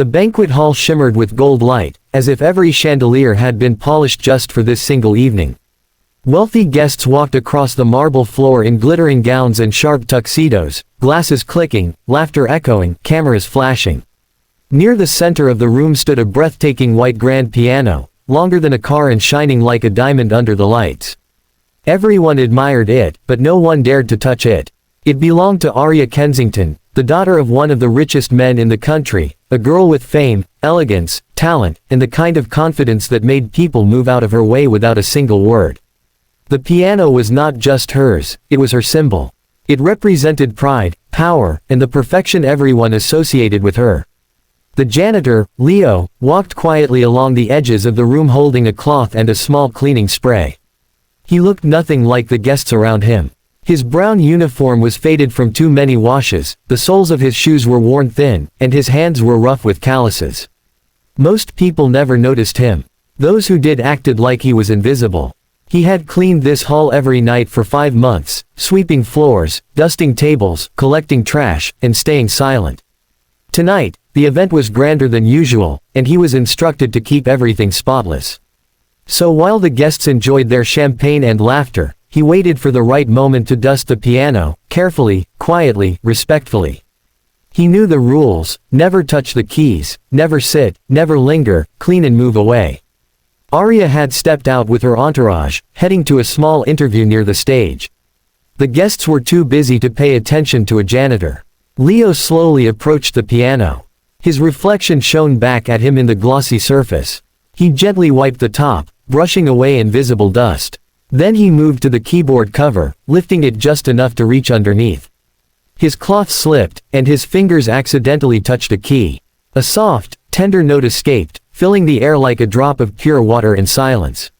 The banquet hall shimmered with gold light, as if every chandelier had been polished just for this single evening. Wealthy guests walked across the marble floor in glittering gowns and sharp tuxedos, glasses clicking, laughter echoing, cameras flashing. Near the center of the room stood a breathtaking white grand piano, longer than a car and shining like a diamond under the lights. Everyone admired it, but no one dared to touch it. It belonged to Arya Kensington, the daughter of one of the richest men in the country, a girl with fame, elegance, talent, and the kind of confidence that made people move out of her way without a single word. The piano was not just hers, it was her symbol. It represented pride, power, and the perfection everyone associated with her. The janitor, Leo, walked quietly along the edges of the room holding a cloth and a small cleaning spray. He looked nothing like the guests around him. His brown uniform was faded from too many washes, the soles of his shoes were worn thin, and his hands were rough with calluses. Most people never noticed him. Those who did acted like he was invisible. He had cleaned this hall every night for 5 months, sweeping floors, dusting tables, collecting trash, and staying silent. Tonight, the event was grander than usual, and he was instructed to keep everything spotless. So while the guests enjoyed their champagne and laughter, he waited for the right moment to dust the piano, carefully, quietly, respectfully. He knew the rules: never touch the keys, never sit, never linger, clean and move away. Arya had stepped out with her entourage, heading to a small interview near the stage. The guests were too busy to pay attention to a janitor. Leo slowly approached the piano. His reflection shone back at him in the glossy surface. He gently wiped the top, brushing away invisible dust. Then he moved to the keyboard cover, lifting it just enough to reach underneath. His cloth slipped, and his fingers accidentally touched a key. A soft, tender note escaped, filling the air like a drop of pure water in silence.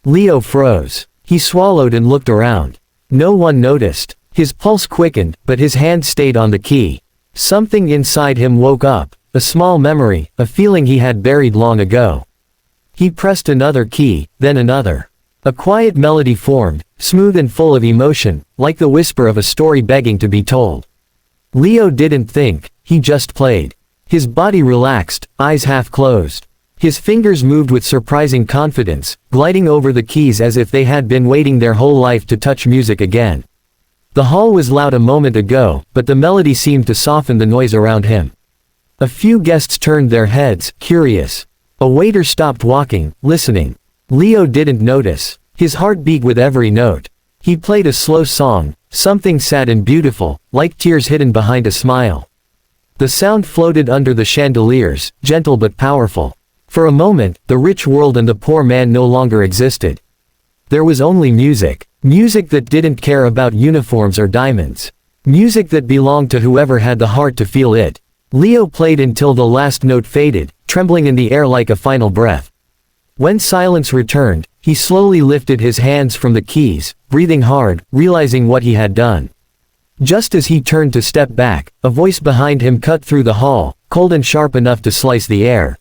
Leo froze. He swallowed and looked around. No one noticed. His pulse quickened, but his hand stayed on the key. Something inside him woke up, a small memory, a feeling he had buried long ago. He pressed another key, then another. A quiet melody formed, smooth and full of emotion, like the whisper of a story begging to be told. Leo didn't think, he just played. His body relaxed, eyes half closed. His fingers moved with surprising confidence, gliding over the keys as if they had been waiting their whole life to touch music again. The hall was loud a moment ago, but the melody seemed to soften the noise around him. A few guests turned their heads, curious. A waiter stopped walking, listening. Leo didn't notice. His heart beat with every note. He played a slow song, something sad and beautiful, like tears hidden behind a smile. The sound floated under the chandeliers, gentle but powerful. For a moment, the rich world and the poor man no longer existed. There was only music. Music that didn't care about uniforms or diamonds. Music that belonged to whoever had the heart to feel it. Leo played until the last note faded, trembling in the air like a final breath. When silence returned, he slowly lifted his hands from the keys, breathing hard, realizing what he had done. Just as he turned to step back, a voice behind him cut through the hall, cold and sharp enough to slice the air.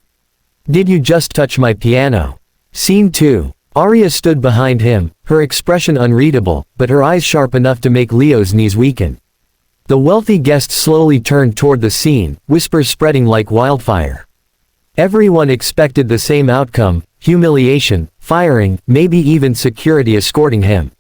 "Did you just touch my piano?" Scene 2. Arya stood behind him, her expression unreadable, but her eyes sharp enough to make Leo's knees weaken. The wealthy guest slowly turned toward the scene, whispers spreading like wildfire. Everyone expected the same outcome: humiliation, firing, maybe even security escorting him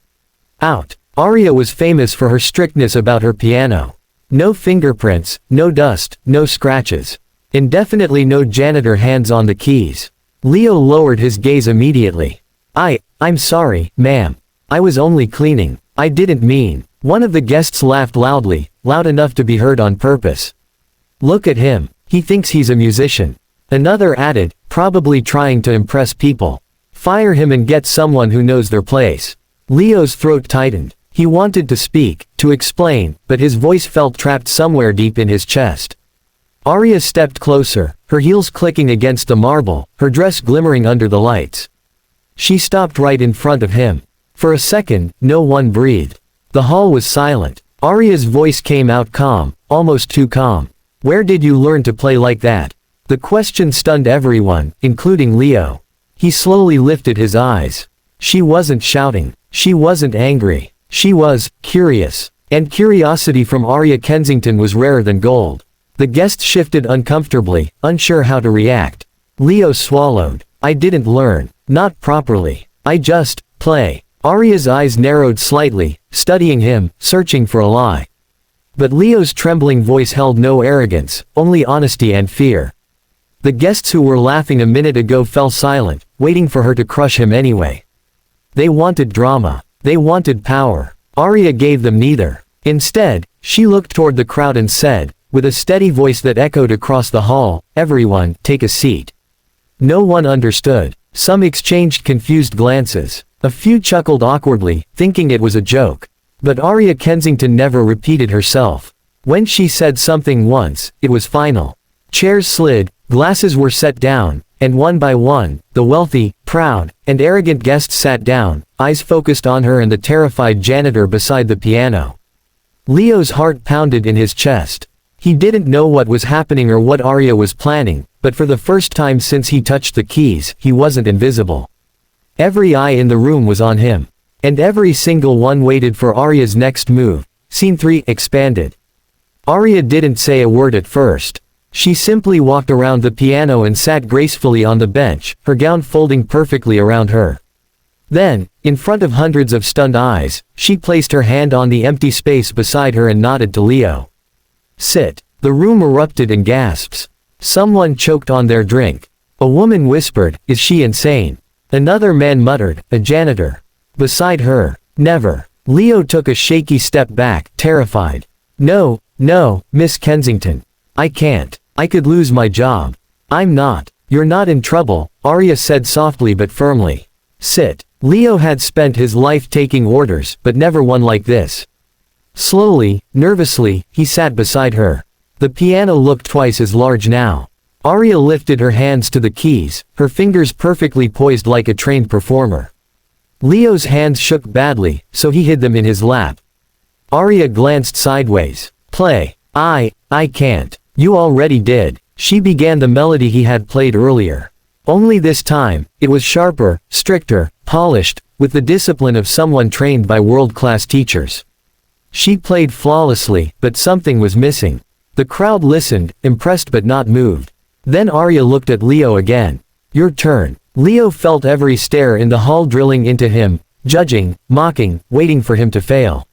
out. Arya was famous for her strictness about her piano. No fingerprints, no dust, no scratches. And definitely no janitor hands on the keys. Leo lowered his gaze immediately. I'm sorry, ma'am. I was only cleaning. I didn't mean." One of the guests laughed loudly, loud enough to be heard on purpose. "Look at him. He thinks he's a musician." Another added, probably trying to impress people. "Fire him and get someone who knows their place." Leo's throat tightened. He wanted to speak, to explain, but his voice felt trapped somewhere deep in his chest. Arya stepped closer, her heels clicking against the marble, her dress glimmering under the lights. She stopped right in front of him. For a second, no one breathed. The hall was silent. Arya's voice came out calm, almost too calm. "Where did you learn to play like that?" The question stunned everyone, including Leo. He slowly lifted his eyes. She wasn't shouting. She wasn't angry. She was curious. And curiosity from Arya Kensington was rarer than gold. The guests shifted uncomfortably, unsure how to react. Leo swallowed. I didn't learn. Not properly. I just play. Arya's eyes narrowed slightly, studying him, searching for a lie. But Leo's trembling voice held no arrogance, only honesty and fear. The guests who were laughing a minute ago fell silent, waiting for her to crush him anyway. They wanted drama. They wanted power. Arya gave them neither. Instead, she looked toward the crowd and said, with a steady voice that echoed across the hall, "Everyone, take a seat." No one understood. Some exchanged confused glances. A few chuckled awkwardly, thinking it was a joke. But Arya Kensington never repeated herself. When she said something once, it was final. Chairs slid, glasses were set down, and one by one, the wealthy, proud, and arrogant guests sat down, eyes focused on her and the terrified janitor beside the piano. Leo's heart pounded in his chest. He didn't know what was happening or what Arya was planning, but for the first time since he touched the keys, he wasn't invisible. Every eye in the room was on him. And every single one waited for Arya's next move. Scene 3 expanded. Arya didn't say a word at first. She simply walked around the piano and sat gracefully on the bench, her gown folding perfectly around her. Then, in front of hundreds of stunned eyes, she placed her hand on the empty space beside her and nodded to Leo. "Sit." The room erupted in gasps. Someone choked on their drink. A woman whispered, "Is she insane?" Another man muttered, "A janitor." Beside her, "Never." Leo took a shaky step back, terrified. No, Miss Kensington. I can't. I could lose my job." "I'm not. You're not in trouble," Arya said softly but firmly. "Sit." Leo had spent his life taking orders, but never one like this. Slowly, nervously, he sat beside her. The piano looked twice as large now. Arya lifted her hands to the keys, her fingers perfectly poised like a trained performer. Leo's hands shook badly, so he hid them in his lap. Arya glanced sideways. "Play." I can't." "You already did." She began the melody he had played earlier. Only this time, it was sharper, stricter, polished, with the discipline of someone trained by world-class teachers. She played flawlessly, but something was missing. The crowd listened, impressed but not moved. Then Arya looked at Leo again. "Your turn." Leo felt every stare in the hall drilling into him, judging, mocking, waiting for him to fail.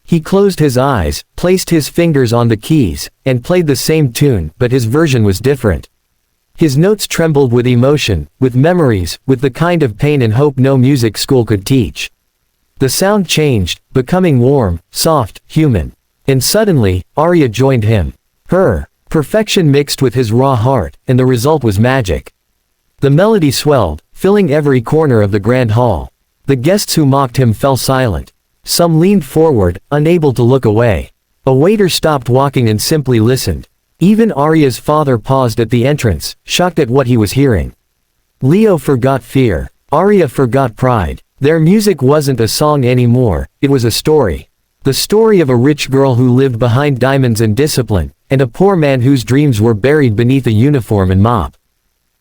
He closed his eyes, placed his fingers on the keys, and played the same tune, but his version was different. His notes trembled with emotion, with memories, with the kind of pain and hope no music school could teach. The sound changed, becoming warm, soft, human. And suddenly, Arya joined him. Her perfection mixed with his raw heart, and the result was magic. The melody swelled, filling every corner of the grand hall. The guests who mocked him fell silent. Some leaned forward, unable to look away. A waiter stopped walking and simply listened. Even Arya's father paused at the entrance, shocked at what he was hearing. Leo forgot fear. Arya forgot pride. Their music wasn't a song anymore, it was a story. The story of a rich girl who lived behind diamonds and discipline, and a poor man whose dreams were buried beneath a uniform and mop.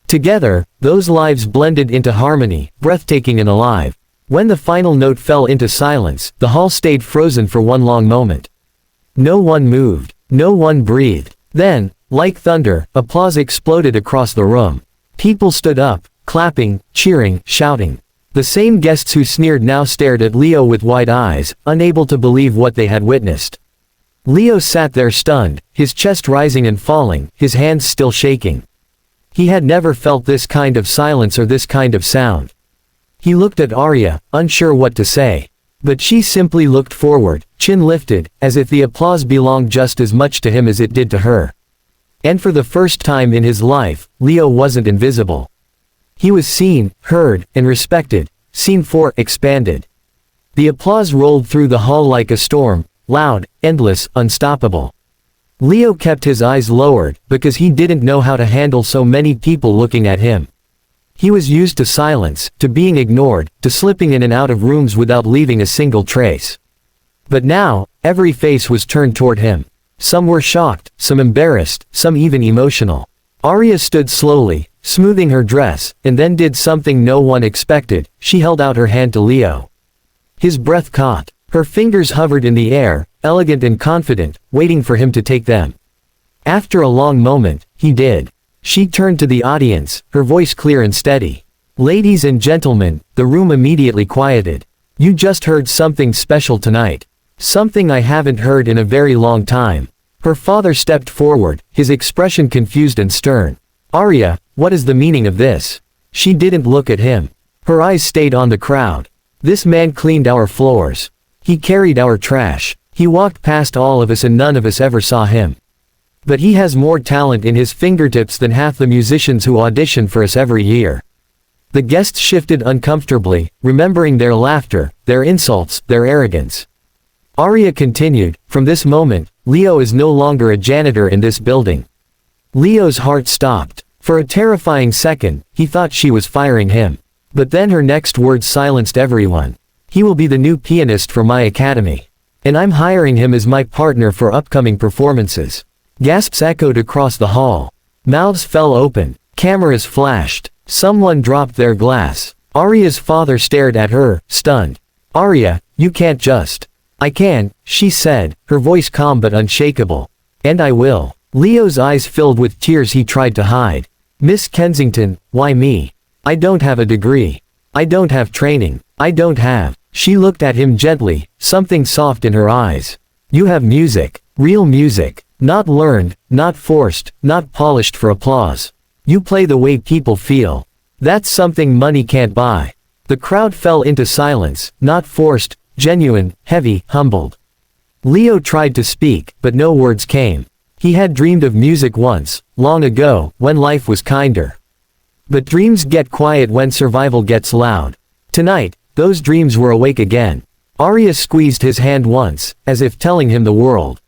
Together, those lives blended into harmony, breathtaking and alive. When the final note fell into silence, the hall stayed frozen for one long moment. No one moved. No one breathed. Then, like thunder, applause exploded across the room. People stood up, clapping, cheering, shouting. The same guests who sneered now stared at Leo with wide eyes, unable to believe what they had witnessed. Leo sat there stunned, his chest rising and falling, his hands still shaking. He had never felt this kind of silence or this kind of sound. He looked at Arya, unsure what to say. But she simply looked forward, chin lifted, as if the applause belonged just as much to him as it did to her. And for the first time in his life, Leo wasn't invisible. He was seen, heard, and respected. Scene 4 expanded. The applause rolled through the hall like a storm, loud, endless, unstoppable. Leo kept his eyes lowered, because he didn't know how to handle so many people looking at him. He was used to silence, to being ignored, to slipping in and out of rooms without leaving a single trace. But now, every face was turned toward him. Some were shocked, some embarrassed, some even emotional. Arya stood slowly, smoothing her dress, and then did something no one expected. She held out her hand to Leo. His breath caught. Her fingers hovered in the air, elegant and confident, waiting for him to take them. After a long moment, he did. She turned to the audience, her voice clear and steady. Ladies and gentlemen, the room immediately quieted. You just heard something special tonight. Something I haven't heard in a very long time. Her father stepped forward, his expression confused and stern. Arya, what is the meaning of this? She didn't look at him. Her eyes stayed on the crowd. This man cleaned our floors. He carried our trash. He walked past all of us and none of us ever saw him. But he has more talent in his fingertips than half the musicians who audition for us every year. The guests shifted uncomfortably, remembering their laughter, their insults, their arrogance. Arya continued, from this moment, Leo is no longer a janitor in this building. Leo's heart stopped. For a terrifying second, he thought she was firing him. But then her next words silenced everyone. He will be the new pianist for my academy. And I'm hiring him as my partner for upcoming performances. Gasps echoed across the hall. Mouths fell open. Cameras flashed. Someone dropped their glass. Arya's father stared at her, stunned. Arya, you can't just. I can, she said, her voice calm but unshakable. And I will. Leo's eyes filled with tears he tried to hide. Miss Kensington, why me? I don't have a degree. I don't have training. I don't have. She looked at him gently, something soft in her eyes. You have music. Real music. Not learned, not forced, not polished for applause. You play the way people feel. That's something money can't buy. The crowd fell into silence, not forced, genuine, heavy, humbled. Leo tried to speak, but no words came. He had dreamed of music once, long ago, when life was kinder. But dreams get quiet when survival gets loud. Tonight, those dreams were awake again. Arya squeezed his hand once, as if telling him the world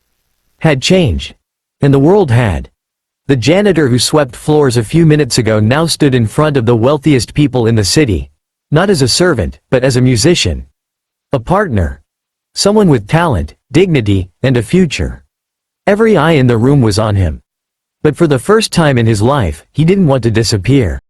had changed. And the world had. The janitor who swept floors a few minutes ago now stood in front of the wealthiest people in the city. Not as a servant, but as a musician. A partner. Someone with talent, dignity, and a future. Every eye in the room was on him. But for the first time in his life, he didn't want to disappear.